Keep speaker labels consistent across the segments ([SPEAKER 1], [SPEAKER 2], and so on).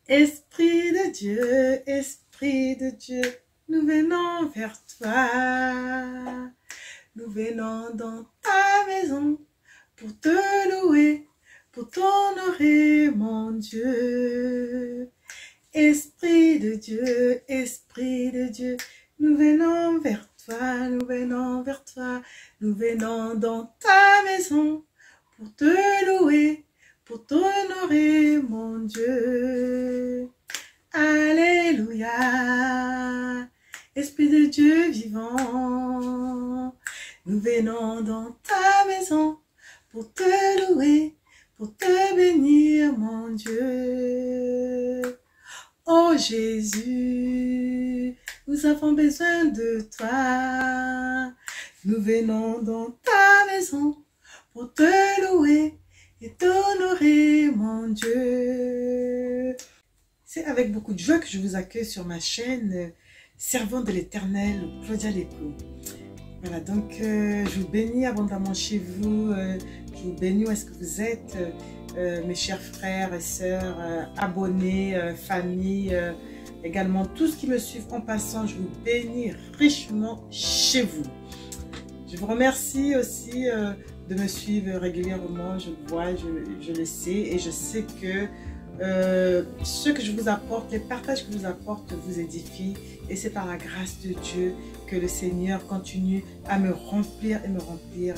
[SPEAKER 1] Esprit de Dieu, nous venons vers toi. Nous venons dans ta maison pour te louer, pour t'honorer, mon Dieu. Esprit de Dieu, nous venons vers toi, nous venons vers toi. Nous venons dans ta maison pour te louer, pour t'honorer, mon Dieu. Alléluia. Esprit de Dieu vivant, nous venons dans ta maison pour te louer, pour te bénir, mon Dieu. Oh Jésus, nous avons besoin de toi. Nous venons dans ta maison pour te louer et t'honorer, mon Dieu. C'est avec beaucoup de joie que je vous accueille sur ma chaîne Servante de l'Éternel, Claudia Leco. Voilà, donc je vous bénis abondamment chez vous. Je vous bénis où est-ce que vous êtes, mes chers frères et sœurs, abonnés, famille, également tous qui me suivent en passant. Je vous bénis richement chez vous. Je vous remercie aussi de me suivre régulièrement. Je le vois, je le sais, et je sais que ce que je vous apporte, les partages que je vous apporte vous édifient, et c'est par la grâce de Dieu que le Seigneur continue à me remplir,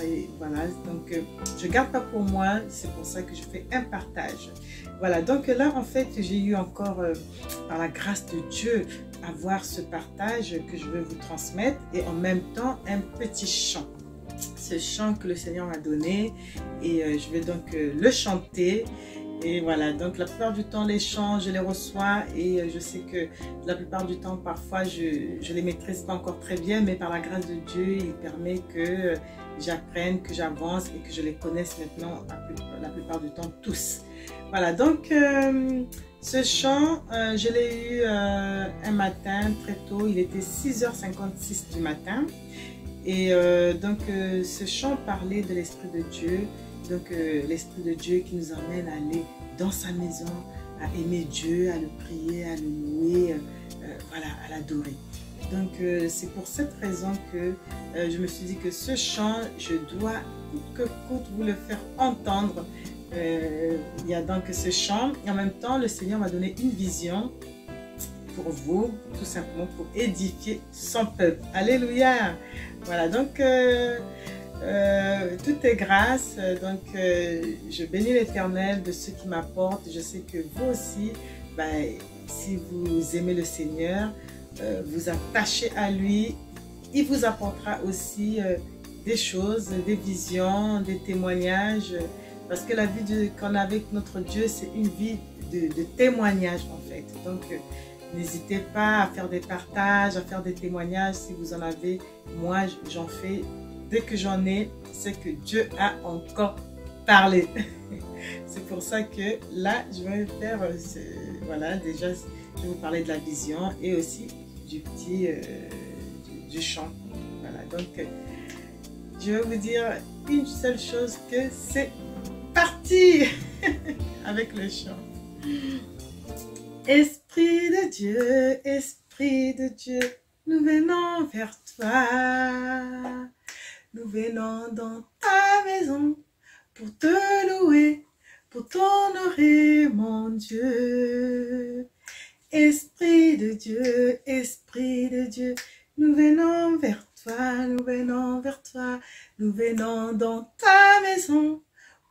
[SPEAKER 1] et voilà, donc je garde pas pour moi, c'est pour ça que je fais un partage. Voilà, donc là en fait j'ai eu encore par la grâce de Dieu à voir ce partage que je veux vous transmettre, et en même temps un petit chant. Ce chant que le Seigneur m'a donné, et je vais donc le chanter. Et voilà, donc la plupart du temps, les chants, je les reçois, et je sais que la plupart du temps, parfois, je les maîtrise pas encore très bien, mais par la grâce de Dieu, il permet que j'apprenne, que j'avance et que je les connaisse maintenant la plupart du temps tous. Voilà, donc ce chant, je l'ai eu un matin très tôt, il était 6h56 du matin. Et donc ce chant parlait de l'Esprit de Dieu. Donc l'Esprit de Dieu qui nous emmène à aller dans sa maison, à aimer Dieu, à le prier, à le louer, voilà, à l'adorer. Donc c'est pour cette raison que je me suis dit que ce chant, je dois coûte que coûte vous le faire entendre. Il y a donc ce chant, et en même temps le Seigneur m'a donné une vision pour vous, tout simplement pour édifier son peuple. Alléluia. Voilà, donc tout est grâce, donc je bénis l'Éternel de ceux qui m'apportent. Je sais que vous aussi, ben, si vous aimez le Seigneur, vous attachez à lui, il vous apportera aussi des choses, des visions, des témoignages, parce que la vie qu'on a avec notre Dieu, c'est une vie de témoignage en fait. Donc n'hésitez pas à faire des partages, à faire des témoignages si vous en avez. Moi j'en fais. Dès que j'en ai, c'est que Dieu a encore parlé. C'est pour ça que là, je vais faire, voilà, déjà, je vais vous parler de la vision et aussi du petit, du chant. Voilà, donc, je vais vous dire une seule chose, que c'est parti avec le chant. Esprit de Dieu, nous venons vers toi. Nous venons dans ta maison pour te louer, pour t'honorer, mon Dieu. Esprit de Dieu, nous venons vers toi, nous venons vers toi. Nous venons dans ta maison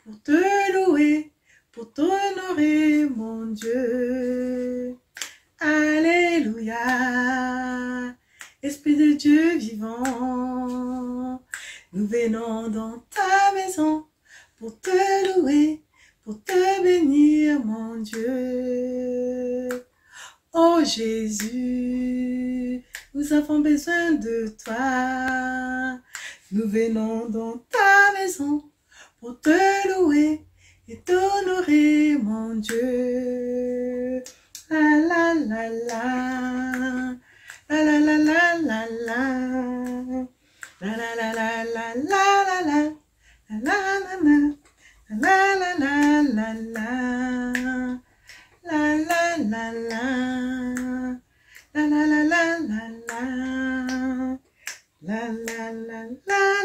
[SPEAKER 1] pour te louer, pour t'honorer, mon Dieu. Alléluia. Esprit de Dieu vivant, nous venons dans ta maison pour te louer, pour te bénir, mon Dieu. Oh Jésus, nous avons besoin de toi. Nous venons dans ta maison pour te louer et t'honorer, mon Dieu. La la la la. La la la la la la. La la la la la la la la. La la la la. La la la la la. La la la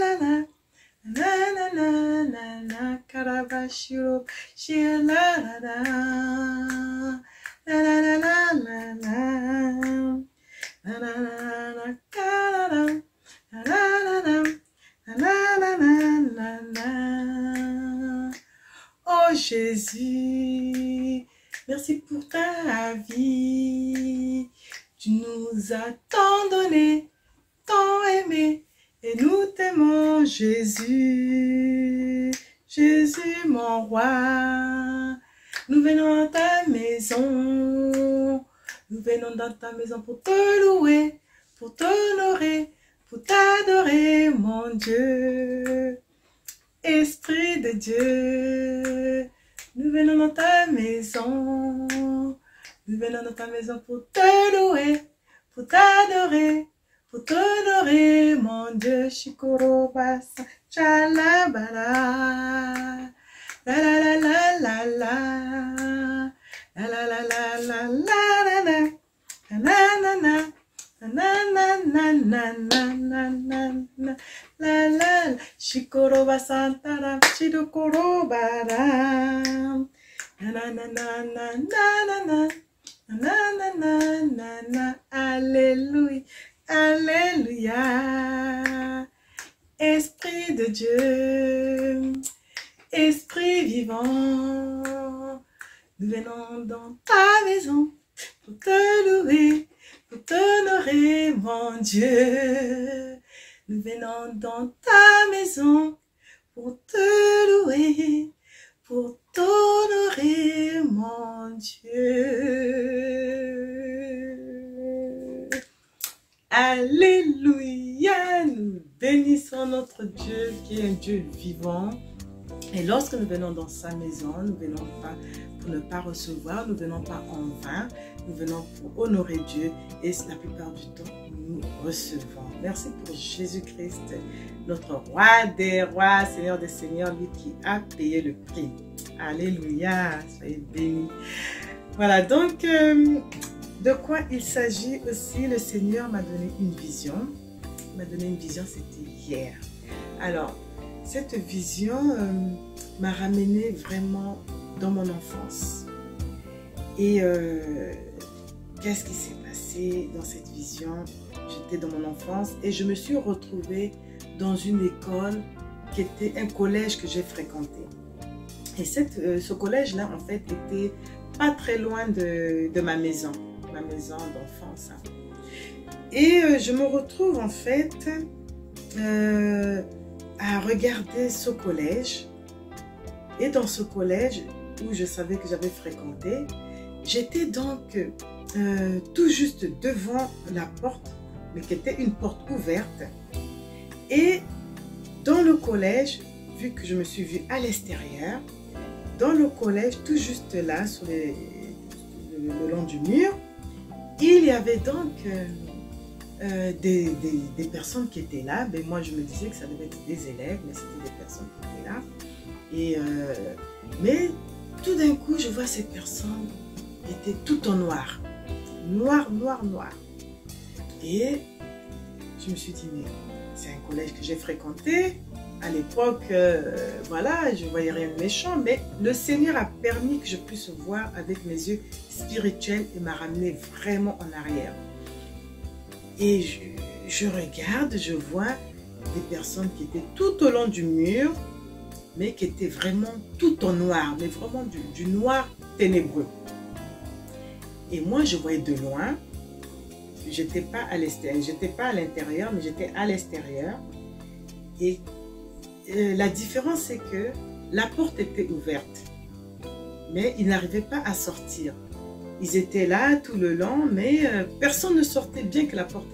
[SPEAKER 1] la la. Na na na na na karabashiro shia la la la la la la la la la la la karara la la la la la la. Oh Jésus, merci pour ta vie, tu nous as tant donné, tant aimé. Et nous t'aimons, Jésus, Jésus mon roi. Nous venons dans ta maison, nous venons dans ta maison pour te louer, pour t'honorer, pour t'adorer, mon Dieu. Esprit de Dieu, nous venons dans ta maison, nous venons dans ta maison pour te louer, pour t'adorer. Pour t'honorer, mon Dieu, Shikoro Basa, Chalabala, la la la la la la, la la la la la la la, na na na, na na na na na na, la la, Shikoro Basa, Tara, Shidokoro Bara, na na na na na na na na, Alléluia. Alléluia, Esprit de Dieu, Esprit vivant, nous venons dans ta maison pour te louer, pour t'honorer, mon Dieu. Nous venons dans ta maison pour te louer, pour t'honorer, mon Dieu. Alléluia, nous bénissons notre Dieu qui est un Dieu vivant. Et lorsque nous venons dans sa maison, nous venons pas pour ne pas recevoir, nous venons pas en vain, nous venons pour honorer Dieu et la plupart du temps, nous recevons. Merci pour Jésus-Christ, notre roi des rois, Seigneur des seigneurs, lui qui a payé le prix. Alléluia, soyez bénis. Voilà, donc... de quoi il s'agit aussi, le Seigneur m'a donné une vision. Il m'a donné une vision, c'était hier. Alors, cette vision m'a ramené vraiment dans mon enfance. Et qu'est-ce qui s'est passé dans cette vision? J'étais dans mon enfance et je me suis retrouvée dans une école qui était un collège que j'ai fréquenté. Et ce collège-là, en fait, était pas très loin de ma maison. Ma maison d'enfance. Et je me retrouve en fait à regarder ce collège. Et dans ce collège où je savais que j'avais fréquenté, j'étais donc tout juste devant la porte, mais qui était une porte ouverte. Et dans le collège, vu que je me suis vue à l'extérieur, dans le collège, tout juste là, sur le long du mur, il y avait donc des personnes qui étaient là. Mais moi, je me disais que ça devait être des élèves, mais c'était des personnes qui étaient là. Et, mais tout d'un coup, je vois ces personnes qui étaient toutes en noir. Noir, noir, noir. Et je me suis dit, mais c'est un collège que j'ai fréquenté. À l'époque, voilà, je ne voyais rien de méchant, mais le Seigneur a permis que je puisse voir avec mes yeux spirituels et m'a ramené vraiment en arrière. Et je regarde, je vois des personnes qui étaient tout au long du mur, mais qui étaient vraiment tout en noir, mais vraiment du noir ténébreux. Et moi, je voyais de loin, j'étais pas à l'intérieur, mais j'étais à l'extérieur. Et la différence, c'est que la porte était ouverte, mais ils n'arrivaient pas à sortir. Ils étaient là tout le long, mais personne ne sortait, bien que la porte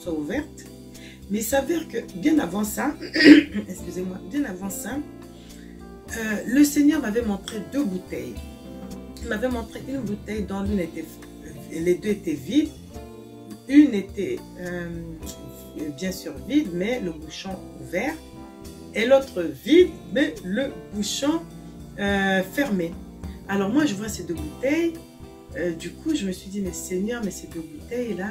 [SPEAKER 1] soit ouverte. Mais il s'avère que bien avant ça, excusez-moi, bien avant ça, le Seigneur m'avait montré deux bouteilles. Il m'avait montré une bouteille dont l'une était, les deux étaient vides. Une était bien sûr vide, mais le bouchon ouvert. Et l'autre vide, mais le bouchon fermé. Alors moi, je vois ces deux bouteilles. Du coup, je me suis dit, mais Seigneur, mais ces deux bouteilles-là,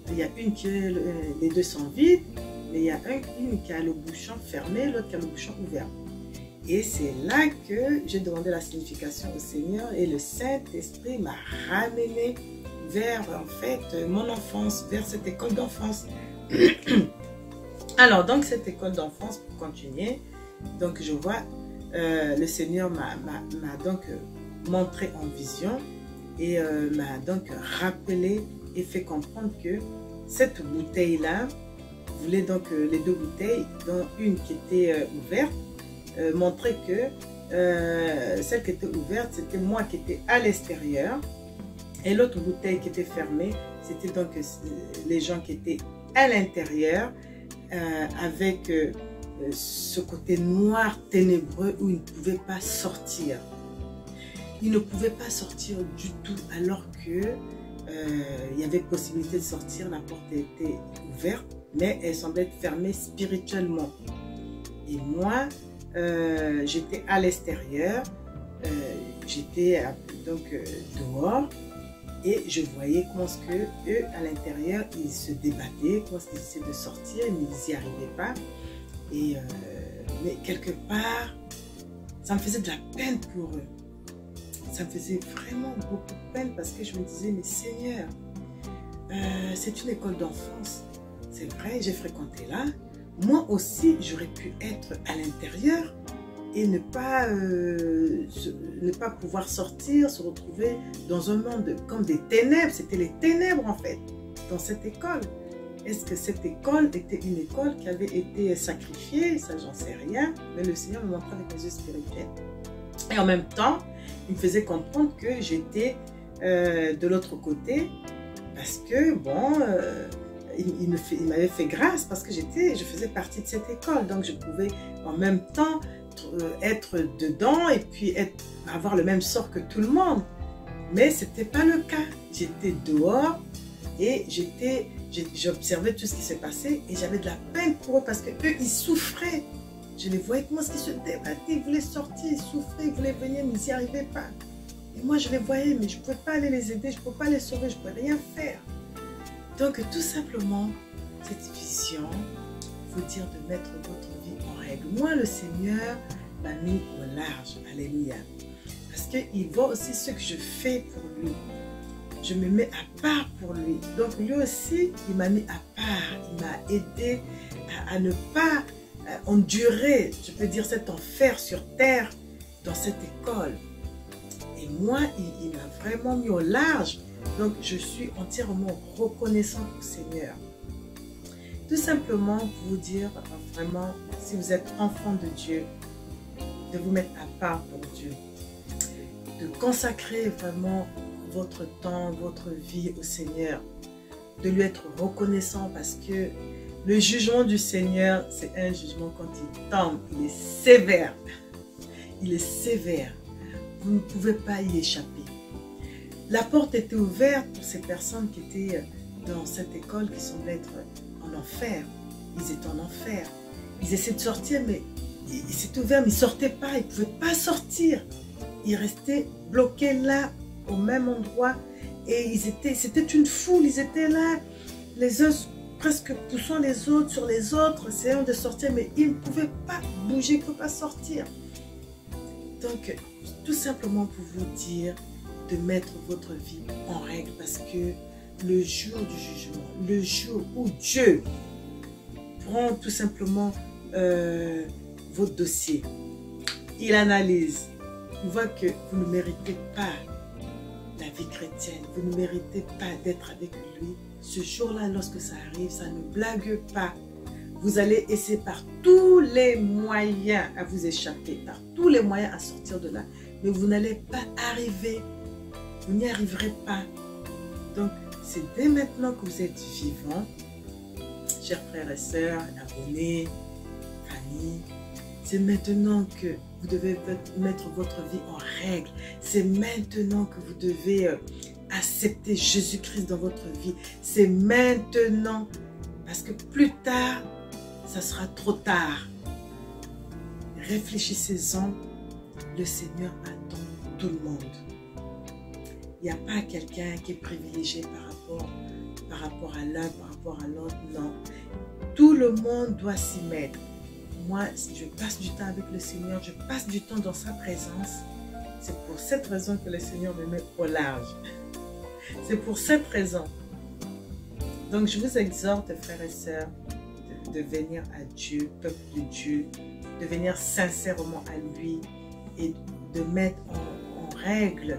[SPEAKER 1] il y a une qui est, les deux sont vides. mais il y a une qui a le bouchon fermé, l'autre qui a le bouchon ouvert. Et c'est là que j'ai demandé la signification au Seigneur et le Saint-Esprit m'a ramené vers, en fait, mon enfance, vers cette école d'enfance. Alors, donc, cette école d'enfance, pour continuer, donc je vois, le Seigneur m'a donc montré en vision et m'a donc rappelé et fait comprendre que cette bouteille-là, voulait donc les deux bouteilles, dont une qui était ouverte, montrait que celle qui était ouverte, c'était moi qui étais à l'extérieur, et l'autre bouteille qui était fermée, c'était donc les gens qui étaient à l'intérieur, avec ce côté noir, ténébreux, où ils ne pouvaient pas sortir. Ils ne pouvaient pas sortir du tout, alors que il y avait possibilité de sortir, la porte était ouverte, mais elle semblait être fermée spirituellement. Et moi, j'étais à l'extérieur, j'étais donc dehors, et je voyais comment est-ce que eux à l'intérieur ils se débattaient, comment est-ce qu'ils essayaient de sortir, mais ils n'y arrivaient pas. Et mais quelque part, ça me faisait de la peine pour eux. Ça me faisait vraiment beaucoup de peine parce que je me disais, mais Seigneur, c'est une école d'enfance. C'est vrai, j'ai fréquenté là. Moi aussi, j'aurais pu être à l'intérieur et ne pas pouvoir sortir, se retrouver dans un monde comme des ténèbres. C'était les ténèbres en fait, dans cette école. Est-ce que cette école était une école qui avait été sacrifiée? Ça, j'en sais rien. Mais le Seigneur me montrait avec mes yeux spirituels. Et en même temps, il me faisait comprendre que j'étais de l'autre côté parce que, bon, il m'avait fait grâce parce que je faisais partie de cette école. Donc, je pouvais en même temps être dedans et puis avoir le même sort que tout le monde. Mais ce n'était pas le cas. J'étais dehors et j'observais tout ce qui s'est passé et j'avais de la peine pour eux parce qu'eux, ils souffraient. Je les voyais comment ils se débattaient, ils voulaient sortir, ils souffraient, ils voulaient venir, mais ils n'y arrivaient pas. Et moi, je les voyais, mais je ne pouvais pas aller les aider, je ne pouvais pas les sauver, je ne pouvais rien faire. Donc, tout simplement, cette vision, il faut dire de mettre votre vie en règle. Moi, le Seigneur m'a mis au large, alléluia. Parce qu'il voit aussi ce que je fais pour lui. Je me mets à part pour lui. Donc, lui aussi, il m'a mis à part, il m'a aidé à ne pas endurer, je peux dire, cet enfer sur terre dans cette école. Et moi, il m'a vraiment mis au large. Donc, je suis entièrement reconnaissante au Seigneur. Tout simplement pour vous dire, vraiment, si vous êtes enfant de Dieu, de vous mettre à part pour Dieu. De consacrer vraiment votre temps, votre vie au Seigneur. De lui être reconnaissant parce que le jugement du Seigneur, c'est un jugement quand il tombe, il est sévère. Il est sévère. Vous ne pouvez pas y échapper. La porte était ouverte pour ces personnes qui étaient dans cette école qui semblait être en enfer. Ils étaient en enfer. Ils essaient de sortir, mais c'était ouvert, mais ils ne sortaient pas. Ils ne pouvaient pas sortir. Ils restaient bloqués là, au même endroit. Et c'était une foule. Ils étaient là, les uns presque poussant les autres sur les autres, essayant de sortir, mais ils ne pouvaient pas bouger, ils ne pouvaient pas sortir. Donc, tout simplement pour vous dire de mettre votre vie en règle parce que le jour du jugement, le jour où Dieu prend tout simplement votre dossier, il analyse, il voit que vous ne méritez pas la vie chrétienne, vous ne méritez pas d'être avec lui. Ce jour-là, lorsque ça arrive, ça ne blague pas. Vous allez essayer par tous les moyens à vous échapper, par tous les moyens à sortir de là. Mais vous n'allez pas arriver. Vous n'y arriverez pas. Donc, c'est dès maintenant que vous êtes vivants, chers frères et sœurs, abonnés, famille, c'est maintenant que vous devez mettre votre vie en règle. C'est maintenant que vous devez accepter Jésus-Christ dans votre vie. C'est maintenant. Parce que plus tard, ça sera trop tard. Réfléchissez-en. Le Seigneur attend tout le monde. Il n'y a pas quelqu'un qui est privilégié par rapport à l'un, par rapport à l'autre. Non. Tout le monde doit s'y mettre. Moi, je passe du temps avec le Seigneur, je passe du temps dans sa présence. C'est pour cette raison que le Seigneur me met au large. C'est pour cette raison. Donc, je vous exhorte, frères et sœurs, de venir à Dieu, peuple de Dieu, de venir sincèrement à lui et de mettre en règle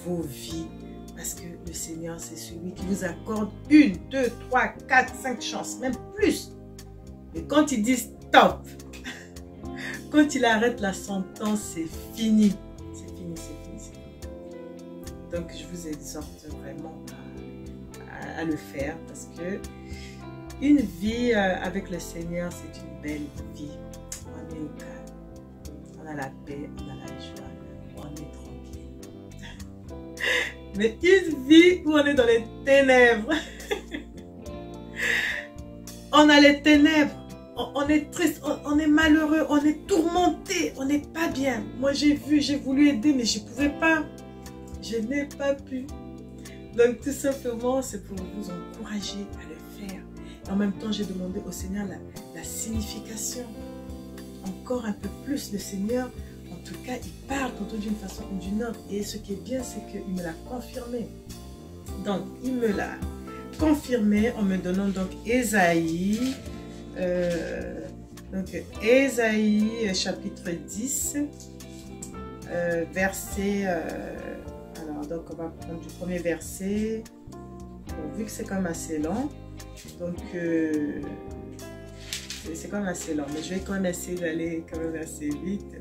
[SPEAKER 1] vos vies. Parce que le Seigneur, c'est celui qui vous accorde 1, 2, 3, 4, 5 chances, même plus. Et quand il dit stop, quand il arrête la sentence, c'est fini. C'est fini, c'est fini, c'est fini. Donc, je vous exhorte vraiment à le faire parce que une vie avec le Seigneur, c'est une belle vie. On est au calme, on a la paix, on a la joie, on est tranquille. Mais une vie où on est dans les ténèbres, on a les ténèbres, on est triste, on est malheureux, on est tourmenté, on n'est pas bien. Moi j'ai voulu aider mais je ne pouvais pas, je n'ai pas pu. Donc tout simplement c'est pour vous encourager à le faire. En même temps, j'ai demandé au Seigneur la signification. Encore un peu plus, le Seigneur, en tout cas, il parle tantôt d'une façon ou d'une autre. Et ce qui est bien, c'est qu'il me l'a confirmé. Donc, il me l'a confirmé en me donnant donc Ésaïe. Ésaïe chapitre 10, verset... alors, donc, on va prendre du premier verset. Bon, vu que c'est quand même assez long. Donc, c'est quand même assez lent, mais je vais quand même essayer d'aller quand même assez vite.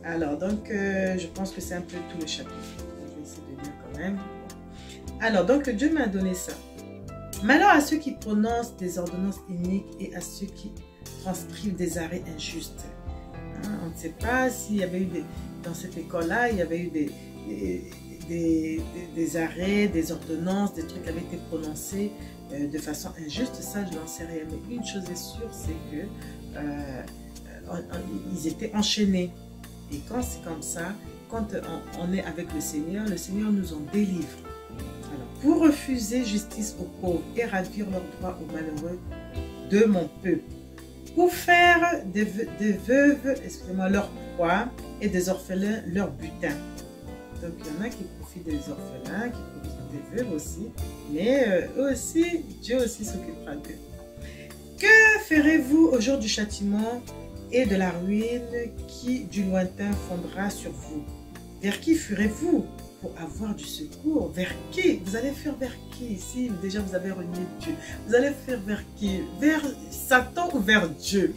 [SPEAKER 1] Alors, donc, je pense que c'est un peu tout le chapitre. Je vais essayer de lire quand même. Alors, donc, Dieu m'a donné ça. Malheur à ceux qui prononcent des ordonnances iniques et à ceux qui transcrivent des arrêts injustes. Hein, on ne sait pas s'il y avait eu dans cette école-là, il y avait eu des arrêts, des ordonnances, des trucs qui avaient été prononcés de façon injuste, ça je n'en sais rien. Mais une chose est sûre, c'est que ils étaient enchaînés. Et quand c'est comme ça, quand on est avec le Seigneur nous en délivre. Alors, pour refuser justice aux pauvres et ravir leurs droits aux malheureux de mon peuple, pour faire des veuves, excusez-moi, leur proie et des orphelins leur butin. Donc, il y en a qui profitent des orphelins, qui profitent des veuves aussi, mais eux aussi, Dieu aussi s'occupera d'eux. Que ferez-vous au jour du châtiment et de la ruine qui du lointain fondra sur vous? Vers qui fuirez-vous pour avoir du secours? Vers qui? Vous allez faire vers qui? Si déjà vous avez renié Dieu, vous allez faire vers qui? Vers Satan ou vers Dieu?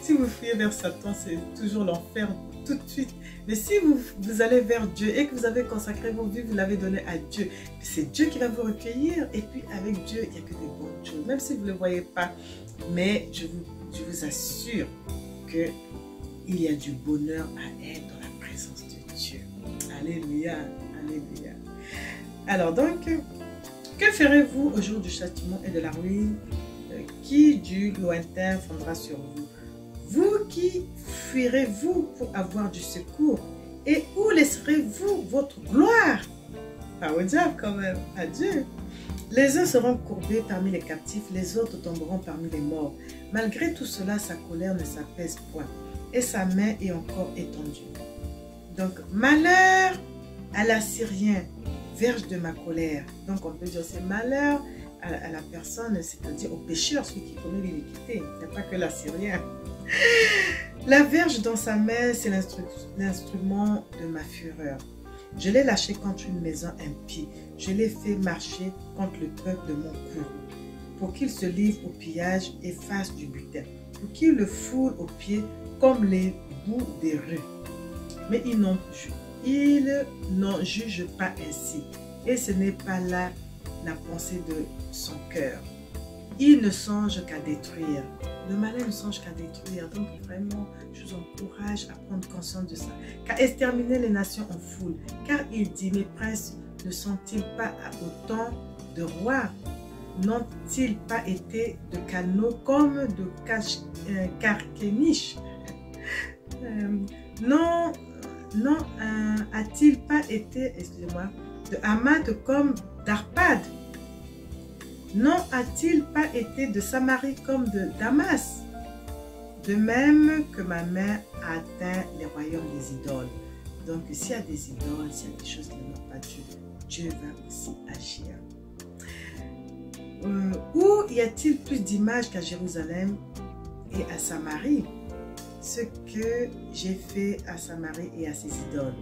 [SPEAKER 1] Si vous fuyez vers Satan, c'est toujours l'enfer tout de suite. Mais si vous allez vers Dieu et que vous avez consacré vos vies, vous l'avez donné à Dieu, c'est Dieu qui va vous recueillir. Et puis avec Dieu, il n'y a que des bonnes choses, même si vous ne le voyez pas. Mais je vous assure qu'il y a du bonheur à être dans la présence de Dieu. Alléluia, alléluia. Alors donc, que ferez-vous au jour du châtiment et de la ruine qui du lointain fondra sur vous? Vous qui fuirez-vous pour avoir du secours? Et où laisserez-vous votre gloire? Pas au diable quand même, à Dieu. Les uns seront courbés parmi les captifs, les autres tomberont parmi les morts. Malgré tout cela, sa colère ne s'apaise point, et sa main est encore étendue. Donc, malheur à l'Assyrien, verge de ma colère. Donc, on peut dire c'est malheur à la personne, c'est-à-dire au pécheur, celui qui commet l'iniquité. Il n'y a pas que l'Assyrien. La verge dans sa main, c'est l'instrument de ma fureur. Je l'ai lâché contre une maison impie. Je l'ai fait marcher contre le peuple de mon courroux, pour qu'il se livre au pillage et fasse du butin, pour qu'il le foule aux pieds comme les bouts des rues. Mais ils n'en jugent pas ainsi, et ce n'est pas là la pensée de son cœur. Il ne songe qu'à détruire. Le malin ne songe qu'à détruire. Donc vraiment, je vous encourage à prendre conscience de ça. Qu'à exterminer les nations en foule. Car il dit, mes princes ne sont-ils pas autant de rois? N'ont-ils pas été de canaux comme de Carchemish? Non, a-t-il pas été, excusez-moi, de Hamath comme d'Arpad? n'en a-t-il pas été de Samarie comme de Damas? De même que ma main a atteint les royaumes des idoles. Donc, s'il y a des idoles, s'il y a des choses qui n'ont pas Dieu, Dieu va aussi agir. Où y a-t-il plus d'images qu'à Jérusalem et à Samarie? Ce que j'ai fait à Samarie et à ses idoles.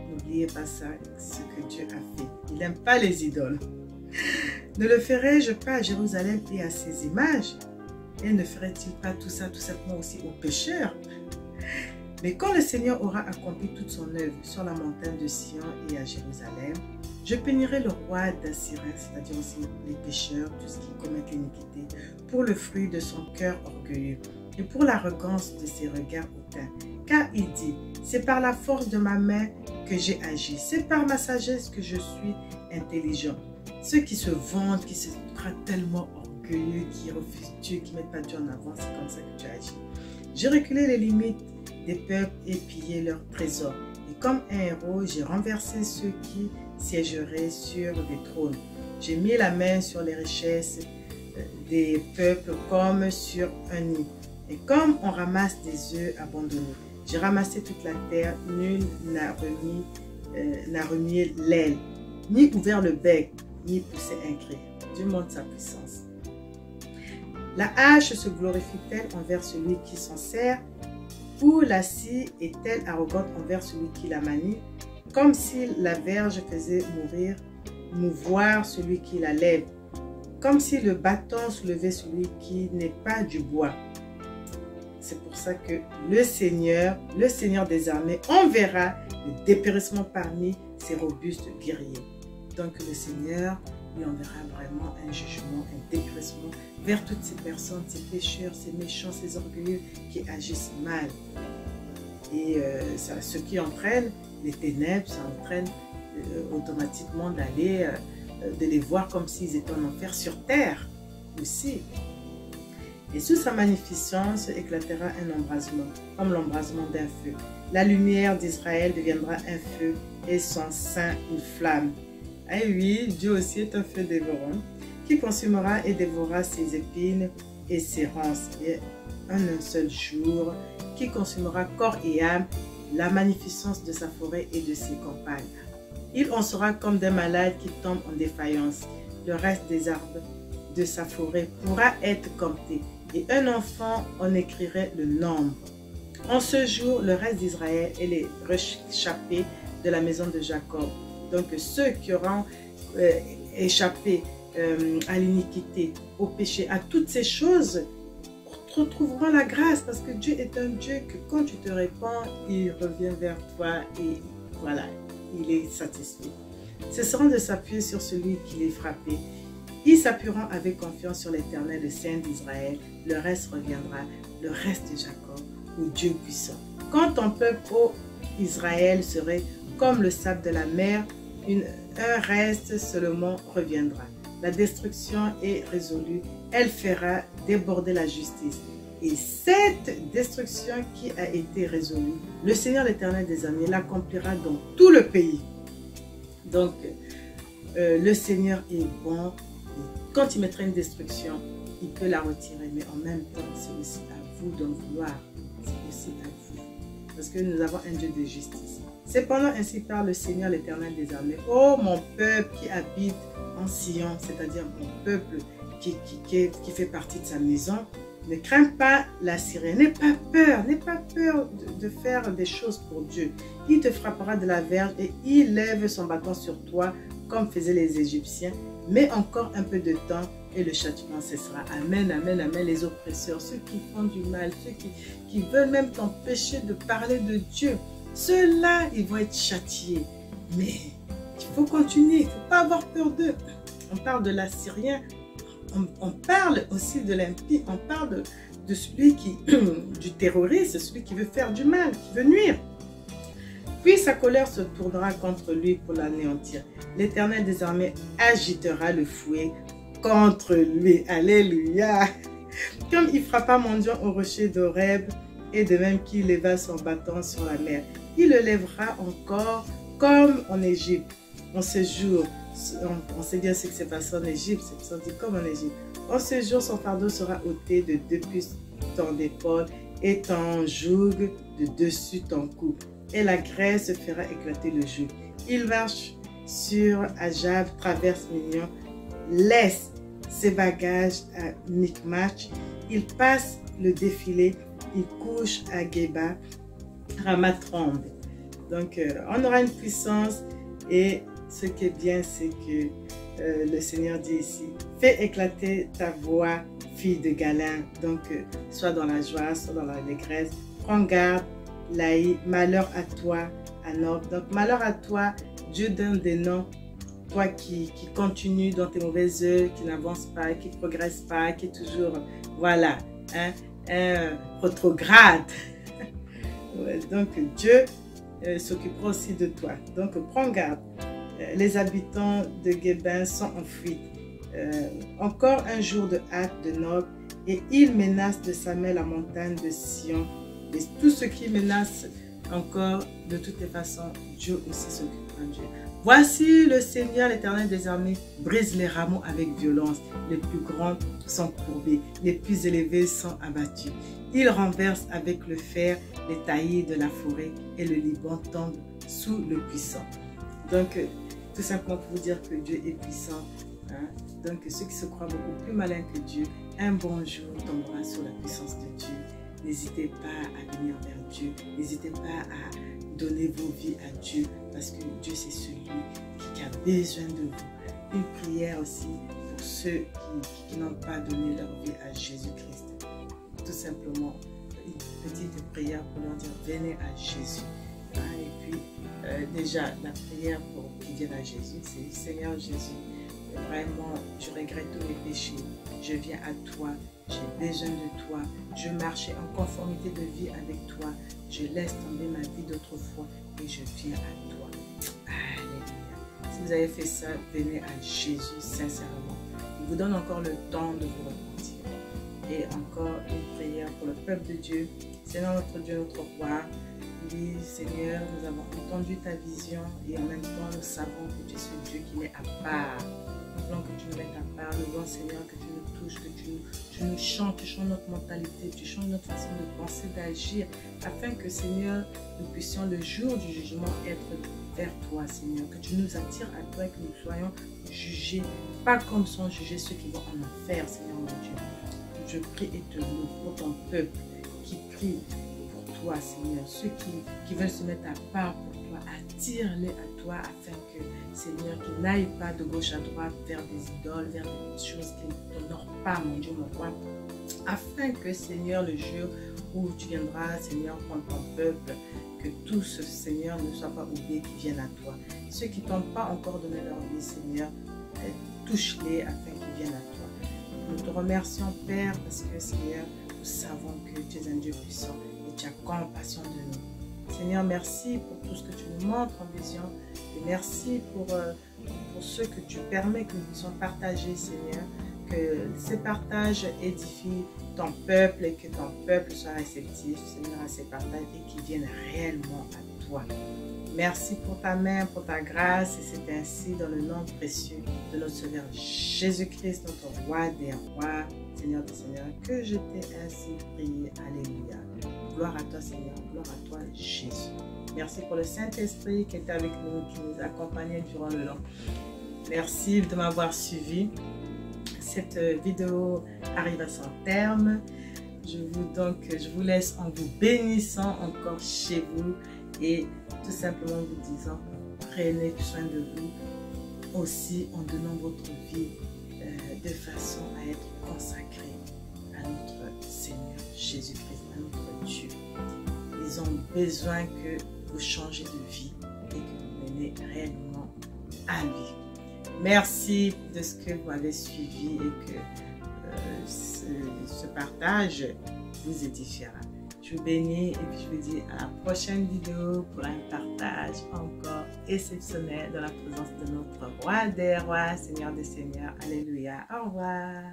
[SPEAKER 1] N'oubliez pas ça, ce que Dieu a fait. Il n'aime pas les idoles. Ne le ferai-je pas à Jérusalem et à ses images? Et ne ferait-il pas tout ça tout simplement aussi aux pécheurs? Mais quand le Seigneur aura accompli toute son œuvre sur la montagne de Sion et à Jérusalem, je pénirai le roi d'Assyrie, c'est-à-dire aussi les pécheurs, tous ceux qui commettent l'iniquité, pour le fruit de son cœur orgueilleux et pour l'arrogance de ses regards hautains. Car il dit, c'est par la force de ma main que j'ai agi, c'est par ma sagesse que je suis intelligent. Ceux qui se vantent, qui se traitent tellement orgueilleux, qui refusent Dieu, qui ne mettent pas Dieu en avant, c'est comme ça que Dieu agit. J'ai reculé les limites des peuples et pillé leurs trésors. Et comme un héros, j'ai renversé ceux qui siégeraient sur des trônes. J'ai mis la main sur les richesses des peuples comme sur un nid. Et comme on ramasse des œufs abandonnés, j'ai ramassé toute la terre, nul n'a remué l'aile, ni ouvert le bec, ni poussé un cri. Dieu montre sa puissance. La hache se glorifie-t-elle envers celui qui s'en sert, ou la scie est-elle arrogante envers celui qui la manie, comme si la verge faisait mouvoir celui qui la lève, comme si le bâton soulevait celui qui n'est pas du bois. C'est pour ça que le Seigneur des armées, enverra le dépérissement parmi ces robustes guerriers. Donc le Seigneur lui enverra vraiment un jugement, un dépérissement vers toutes ces personnes, ces pécheurs, ces méchants, ces orgueilleux qui agissent mal. Et ce qui entraîne les ténèbres, ça entraîne automatiquement de les voir comme s'ils étaient en enfer sur terre aussi. Et sous sa magnificence éclatera un embrasement, comme l'embrasement d'un feu. La lumière d'Israël deviendra un feu et son sein une flamme. Ah oui, Dieu aussi est un feu dévorant, qui consumera et dévorera ses épines et ses ronces. Et en un seul jour, qui consumera corps et âme, la magnificence de sa forêt et de ses campagnes. Il en sera comme des malades qui tombent en défaillance. Le reste des arbres de sa forêt pourra être compté, et un enfant en écrirait le nombre. En ce jour, le reste d'Israël et les réchappés de la maison de Jacob, donc ceux qui auront échappé à l'iniquité, au péché, à toutes ces choses, retrouveront la grâce, parce que Dieu est un Dieu que quand tu te répands, il revient vers toi et voilà, il est satisfait. Cesseront de s'appuyer sur celui qui les frappait. Ils s'appuieront avec confiance sur l'Éternel, le Saint d'Israël. Le reste reviendra, le reste de Jacob, au Dieu puissant. Quand ton peuple, ô Israël, serait comme le sable de la mer, un reste seulement reviendra. La destruction est résolue, elle fera déborder la justice. Et cette destruction qui a été résolue, le Seigneur l'Éternel des armées l'accomplira dans tout le pays. Donc, le Seigneur est bon. Et quand il mettra une destruction, il peut la retirer. Mais en même temps, c'est aussi à vous d'en vouloir. C'est aussi à vous. Parce que nous avons un Dieu de justice. Cependant, ainsi parle le Seigneur l'Éternel des armées. Oh, mon peuple qui habite en Sion, c'est-à-dire mon peuple qui fait partie de sa maison, ne crains pas l'Assyrien. N'aie pas peur de faire des choses pour Dieu. Il te frappera de la verge et il lève son bâton sur toi, comme faisaient les Égyptiens. Mais encore un peu de temps et le châtiment cessera. Amen, amen, amen. Les oppresseurs, ceux qui font du mal, ceux qui veulent même t'empêcher de parler de Dieu, ceux-là, ils vont être châtiés. Mais il faut continuer, il ne faut pas avoir peur d'eux. On parle de l'Assyrien, on parle aussi de l'impie, on parle de celui du terroriste, celui qui veut faire du mal, qui veut nuire. Puis sa colère se tournera contre lui pour l'anéantir. L'Éternel des armées agitera le fouet contre lui. Alléluia. Comme il frappa Mondian au rocher d'Horeb, et de même qu'il leva son bâton sur la mer, il le lèvera encore comme en Égypte. En ce jour, On sait bien ce qui s'est passé en Égypte, c'est sorti comme en Égypte. En ce jour, son fardeau sera ôté de depuis ton épaule et ton joug de dessus ton cou. Et la graisse fera éclater le joug. Il marche sur Ajab, traverse Mignon, laisse ses bagages à Micmac. Il passe le défilé, il couche à Geba, Ramat-Trombe. Donc, on aura une puissance et ce qui est bien, c'est que le Seigneur dit ici, fais éclater ta voix, fille de Galin. Donc, soit dans la joie, soit dans l'allégresse. Prends garde, Laï, malheur à toi, Anob. Donc, malheur à toi, Dieu donne des noms. Toi qui continue dans tes mauvaises œuvres, qui n'avance pas, qui ne progresse pas, qui est toujours, voilà, un rétrograde. Ouais, donc, Dieu s'occupera aussi de toi. Donc, prends garde. Les habitants de Guébin sont en fuite. Encore un jour de hâte de Nob, et il menace de sa main la montagne de Sion. Et tout ce qui menace encore, de toutes les façons, Dieu aussi s'occupera de Dieu. Voici le Seigneur, l'Éternel des armées, brise les rameaux avec violence. Les plus grands sont courbés, les plus élevés sont abattus. Il renverse avec le fer les taillis de la forêt et le Liban tombe sous le puissant. Donc, tout simplement pour vous dire que Dieu est puissant. Hein? Donc, ceux qui se croient beaucoup plus malins que Dieu, un bon jour tombera sous la puissance de Dieu. N'hésitez pas à venir vers Dieu. N'hésitez pas à donner vos vies à Dieu parce que Dieu, c'est celui qui a besoin de vous. Une prière aussi pour ceux qui n'ont pas donné leur vie à Jésus-Christ. Tout simplement, une petite prière pour leur dire, venez à Jésus. Et puis, déjà, la prière pour qu'ils viennent à Jésus, c'est Seigneur Jésus, vraiment, je regrette tous mes péchés, je viens à toi, j'ai besoin de toi, je marche en conformité de vie avec toi, je laisse tomber ma vie d'autrefois et je viens à toi. Alléluia. Si vous avez fait ça, venez à Jésus sincèrement. Il vous donne encore le temps de vous repentir. Et encore une prière pour le peuple de Dieu. Seigneur notre Dieu, notre roi. Oui, Seigneur, nous avons entendu ta vision et en même temps, nous savons que tu es ce Dieu qui est à part. Nous voulons que tu nous mettes à part. Nous voulons, Seigneur, que tu nous touches, que tu nous changes, tu changes notre mentalité, tu changes notre façon de penser, d'agir, afin que, Seigneur, nous puissions le jour du jugement être vers toi, Seigneur. Que tu nous attires à toi et que nous soyons jugés, pas comme sont jugés ceux qui vont en enfer, Seigneur mon Dieu. Je prie et te loue pour ton peuple qui prie pour toi, Seigneur. Ceux qui veulent se mettre à part pour toi, attire-les à toi afin que, Seigneur, qu'ils n'aillent pas de gauche à droite vers des idoles, vers des choses qui ne t'honorent pas, mon Dieu, mon roi. Afin que, Seigneur, le jour où tu viendras, Seigneur, prendre ton peuple, que tous, Seigneur, ne soient pas oubliés, qui viennent à toi. Ceux qui ne t'ont pas encore donné leur vie, Seigneur, touche-les afin qu'ils viennent à toi. Nous te remercions, Père, parce que, Seigneur, nous savons que tu es un Dieu puissant et tu as compassion de nous. Seigneur, merci pour tout ce que tu nous montres en vision et merci pour ce que tu permets que nous puissions partager, Seigneur, que ces partages édifient ton peuple et que ton peuple soit réceptif, Seigneur, à ces partages et qu'ils viennent réellement à toi. Merci pour ta main, pour ta grâce, et c'est ainsi dans le nom précieux de notre Seigneur Jésus-Christ, notre roi des rois, Seigneur des seigneurs, que je t'ai ainsi prié. Alléluia. Gloire à toi, Seigneur, gloire à toi, Jésus. Merci pour le Saint-Esprit qui était avec nous, qui nous accompagnait durant le long. Merci de m'avoir suivi. Cette vidéo arrive à son terme. Je vous laisse en vous bénissant encore chez vous et tout simplement vous disant, prenez soin de vous aussi en donnant votre vie de façon à être consacrée à notre Seigneur Jésus-Christ, à notre Dieu. Ils ont besoin que vous changez de vie et que vous menez réellement à lui. Merci de ce que vous avez suivi et que ce partage vous édifiera. Je vous bénis et puis je vous dis à la prochaine vidéo pour un partage encore exceptionnel dans la présence de notre roi des rois, Seigneur des seigneurs. Alléluia. Au revoir.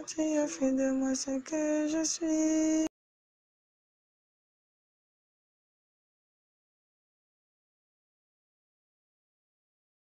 [SPEAKER 1] Tu as fait de moi ce que je suis.